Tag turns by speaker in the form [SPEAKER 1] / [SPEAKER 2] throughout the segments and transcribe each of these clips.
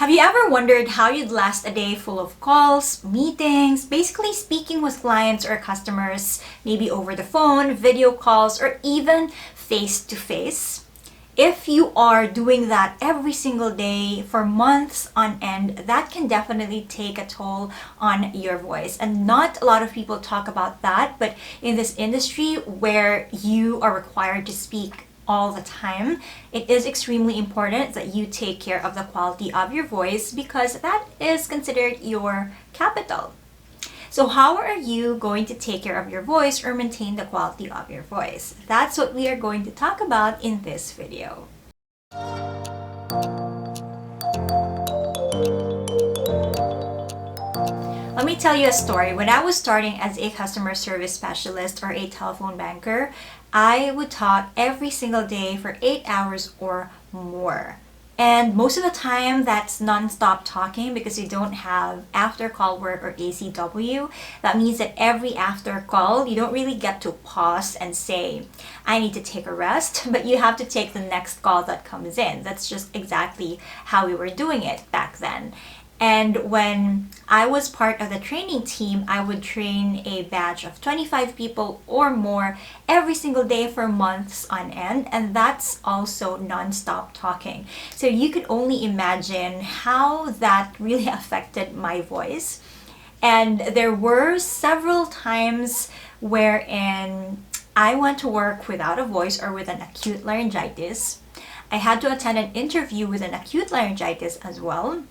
[SPEAKER 1] Have you ever wondered how you'd last a day full of calls, meetings, basically speaking with clients or customers, maybe over the phone, video calls, or even face-to-face? If you are doing that every single day for months on end, that can definitely take a toll on your voice. And not a lot of people talk about that, but in this industry where you are required to speak all the time, it is extremely important that you take care of the quality of your voice because that is considered your capital. So how are you going to take care of your voice or maintain the quality of your voice? That's what we are going to talk about in this video. Let me tell you a story. When I was starting as a customer service specialist or a telephone banker, I would talk every single day for 8 hours or more. And most of the time, that's non-stop talking because you don't have after call work or ACW. That means that every after call, you don't really get to pause and say, I need to take a rest, but you have to take the next call that comes in. That's just exactly how we were doing it back then. And when I was part of the training team, I would train a batch of 25 people or more every single day for months on end. And that's also non-stop talking. So you could only imagine how that really affected my voice. And there were several times wherein I went to work without a voice or with an acute laryngitis. I had to attend an interview with an acute laryngitis as well,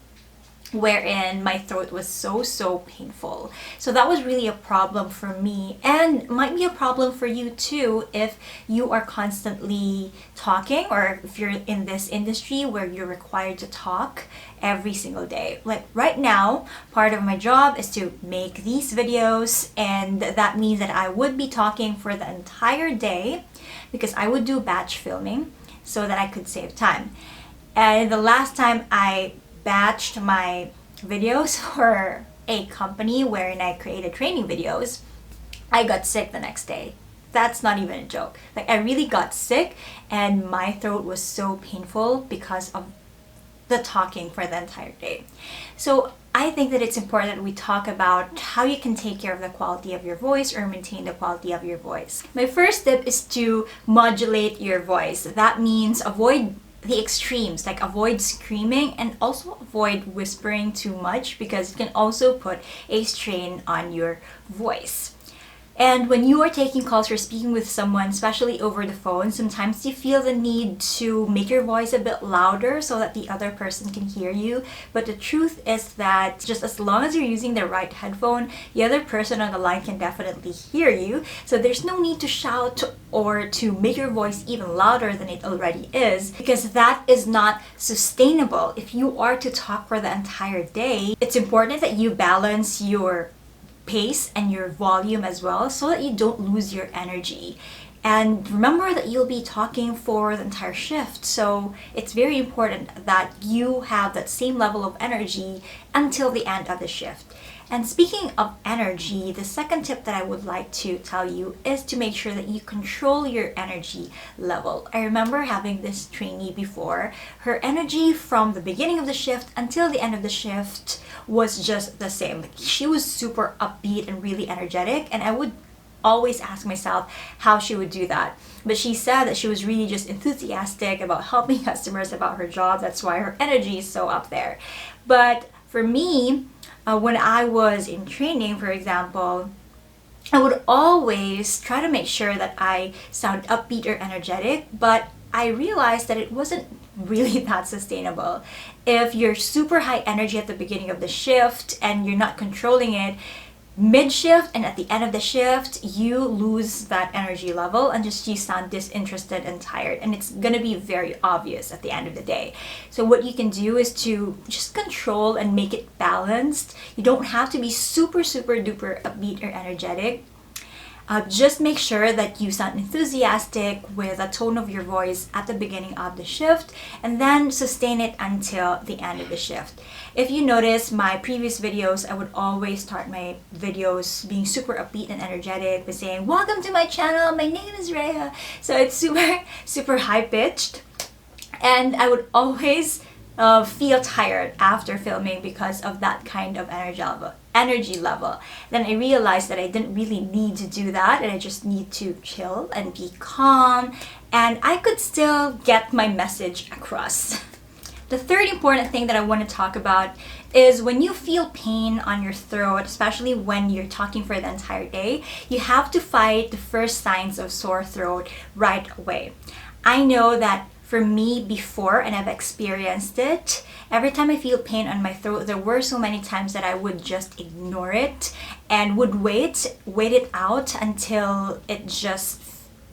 [SPEAKER 1] wherein my throat was so painful. So that was really a problem for me and might be a problem for you too if you are constantly talking or if you're in this industry where you're required to talk every single day. Like right now, part of my job is to make these videos, and that means that I would be talking for the entire day because I would do batch filming so that I could save time. And the last time I batched my videos for a company wherein I created training videos, I got sick the next day. That's not even a joke. Like I really got sick and my throat was so painful because of the talking for the entire day. So I think that it's important that we talk about how you can take care of the quality of your voice or maintain the quality of your voice. My first tip is to modulate your voice. That means avoid the extremes, like avoid screaming and also avoid whispering too much because it can also put a strain on your voice. And when you are taking calls or speaking with someone, especially over the phone, sometimes you feel the need to make your voice a bit louder so that the other person can hear you. But the truth is that just as long as you're using the right headphone, the other person on the line can definitely hear you. So there's no need to shout or to make your voice even louder than it already is, because that is not sustainable. If you are to talk for the entire day, it's important that you balance your pace and your volume as well so that you don't lose your energy. And remember that you'll be talking for the entire shift, so it's very important that you have that same level of energy until the end of the shift. And speaking of energy, the second tip that I would like to tell you is to make sure that you control your energy level. I remember having this trainee before. Her energy from the beginning of the shift until the end of the shift was just the same. She was super upbeat and really energetic, and I would always ask myself how she would do that. But she said that she was really just enthusiastic about helping customers about her job. That's why her energy is so up there. But for me, when I was in training, for example, I would always try to make sure that I sound upbeat or energetic, but I realized that it wasn't really that sustainable. If you're super high energy at the beginning of the shift and you're not controlling it, mid-shift and at the end of the shift, you lose that energy level and just you sound disinterested and tired, and it's gonna be very obvious at the end of the day. So what you can do is to just control and make it balanced. You don't have to be super duper upbeat or energetic. Just make sure that you sound enthusiastic with a tone of your voice at the beginning of the shift and then sustain it until the end of the shift. If you notice my previous videos, I would always start my videos being super upbeat and energetic by saying, "Welcome to my channel, my name is Rhea." So it's super high pitched. And I would always feel tired after filming because of that kind of energy level. Then I realized that I didn't really need to do that, and I just need to chill and be calm, and I could still get my message across. The third important thing that I want to talk about is when you feel pain on your throat, especially when you're talking for the entire day, you have to fight the first signs of sore throat right away. I know that for me before, and I've experienced it, every time I feel pain on my throat, there were so many times that I would just ignore it and would wait it out until it just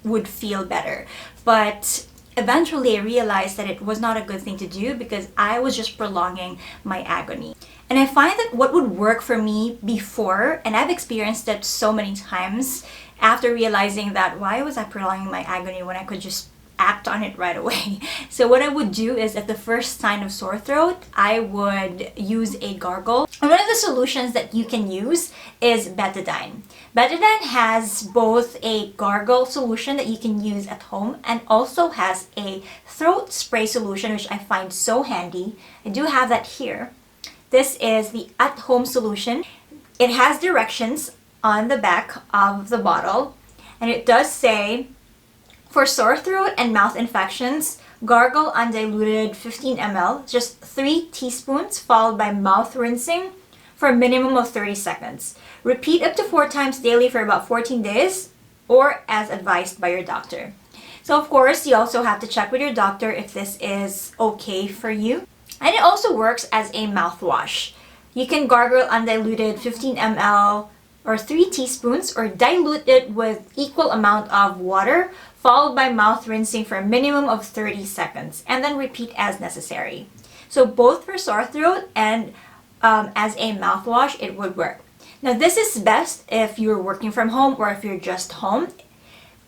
[SPEAKER 1] would feel better. But eventually I realized that it was not a good thing to do because I was just prolonging my agony. And I find that what would work for me before, and I've experienced it so many times after realizing that why was I prolonging my agony when I could just act on it right away. So what I would do is at the first sign of sore throat, I would use a gargle. And one of the solutions that you can use is Betadine. Betadine has both a gargle solution that you can use at home and also has a throat spray solution, which I find so handy. I do have that here. This is the at-home solution. It has directions on the back of the bottle, and it does say, for sore throat and mouth infections, gargle undiluted 15 ml, just 3 teaspoons, followed by mouth rinsing for a minimum of 30 seconds. Repeat up to 4 times daily for about 14 days, or as advised by your doctor. So of course, you also have to check with your doctor if this is okay for you. And it also works as a mouthwash. You can gargle undiluted 15 ml or 3 teaspoons, or dilute it with equal amount of water, followed by mouth rinsing for a minimum of 30 seconds, and then repeat as necessary. So both for sore throat and as a mouthwash, it would work. Now this is best if you're working from home or if you're just home.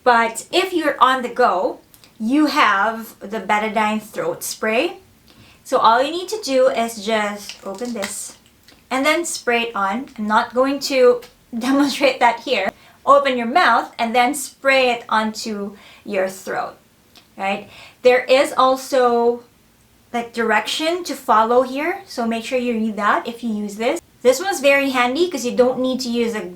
[SPEAKER 1] But if you're on the go, you have the Betadine throat spray. So all you need to do is just open this and then spray it on. I'm not going to demonstrate that here. Open your mouth and then spray it onto your throat, right? There is also like direction to follow here, so make sure you read that if you use this. This one's very handy because you don't need to use a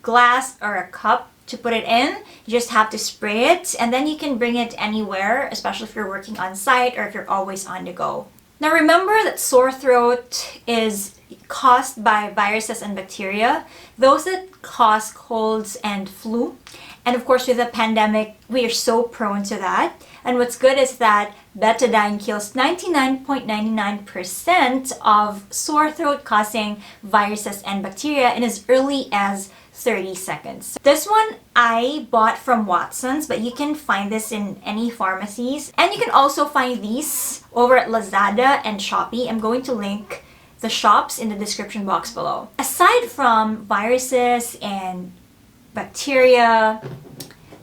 [SPEAKER 1] glass or a cup to put it in. You just have to spray it, and then you can bring it anywhere, especially if you're working on site or if you're always on the go. Now remember that sore throat is caused by viruses and bacteria, those that cause colds and flu. And of course, with the pandemic, we are so prone to that. And what's good is that Betadine kills 99.99% of sore throat causing viruses and bacteria in as early as 30 seconds. This one I bought from Watson's, but you can find this in any pharmacies. And you can also find these over at Lazada and Shopee. I'm going to link the shops in the description box below. Aside from viruses and bacteria,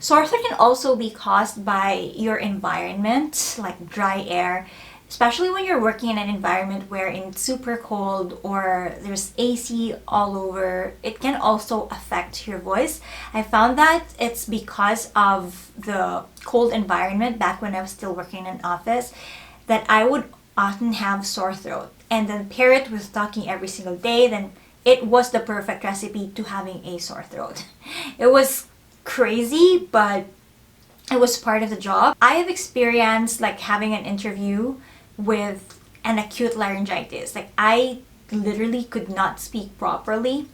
[SPEAKER 1] sore throat can also be caused by your environment, like dry air, especially when you're working in an environment where it's super cold or there's AC all over. It can also affect your voice. I found that it's because of the cold environment back when I was still working in an office that I would often have sore throat. And then pair it with talking every single day, then it was the perfect recipe to having a sore throat. It was crazy, but it was part of the job. I have experienced like having an interview with an acute laryngitis. Like I literally could not speak properly,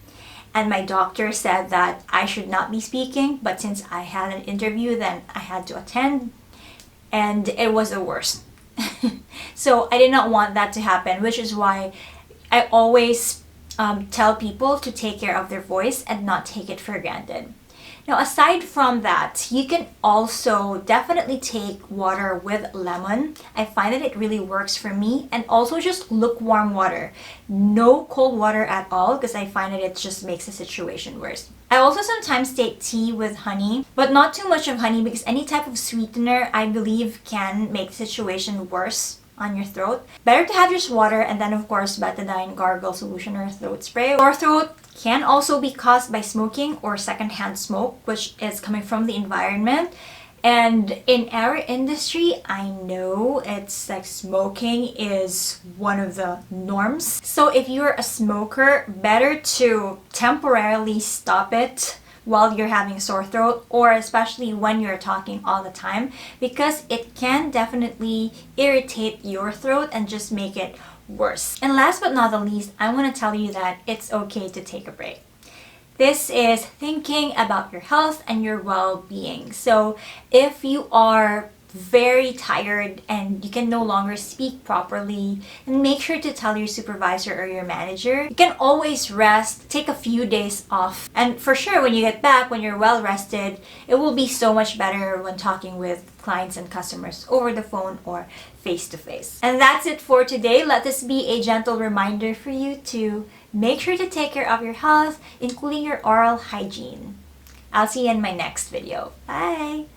[SPEAKER 1] and my doctor said that I should not be speaking, but since I had an interview, then I had to attend, and it was the worst. So I did not want that to happen, which is why I always tell people to take care of their voice and not take it for granted. Now, aside from that, you can also definitely take water with lemon. I find that it really works for me, and also just lukewarm water. No cold water at all, because I find that it just makes the situation worse. I also sometimes take tea with honey, but not too much of honey because any type of sweetener I believe can make the situation worse on your throat. Better to have just water, and then of course Betadine gargle solution or throat spray. Sore throat can also be caused by smoking or secondhand smoke, which is coming from the environment. And in our industry, I know it's like smoking is one of the norms. So if you're a smoker, better to temporarily stop it while you're having sore throat, or especially when you're talking all the time, because it can definitely irritate your throat and just make it worse. And last but not the least, I want to tell you that it's okay to take a break. This is thinking about your health and your well-being. So if you are very tired and you can no longer speak properly, then make sure to tell your supervisor or your manager. You can always rest, take a few days off. And for sure, when you get back, when you're well rested, it will be so much better when talking with clients and customers over the phone or face to face. And that's it for today. Let this be a gentle reminder for you to make sure to take care of your health, including your oral hygiene. I'll see you in my next video. Bye!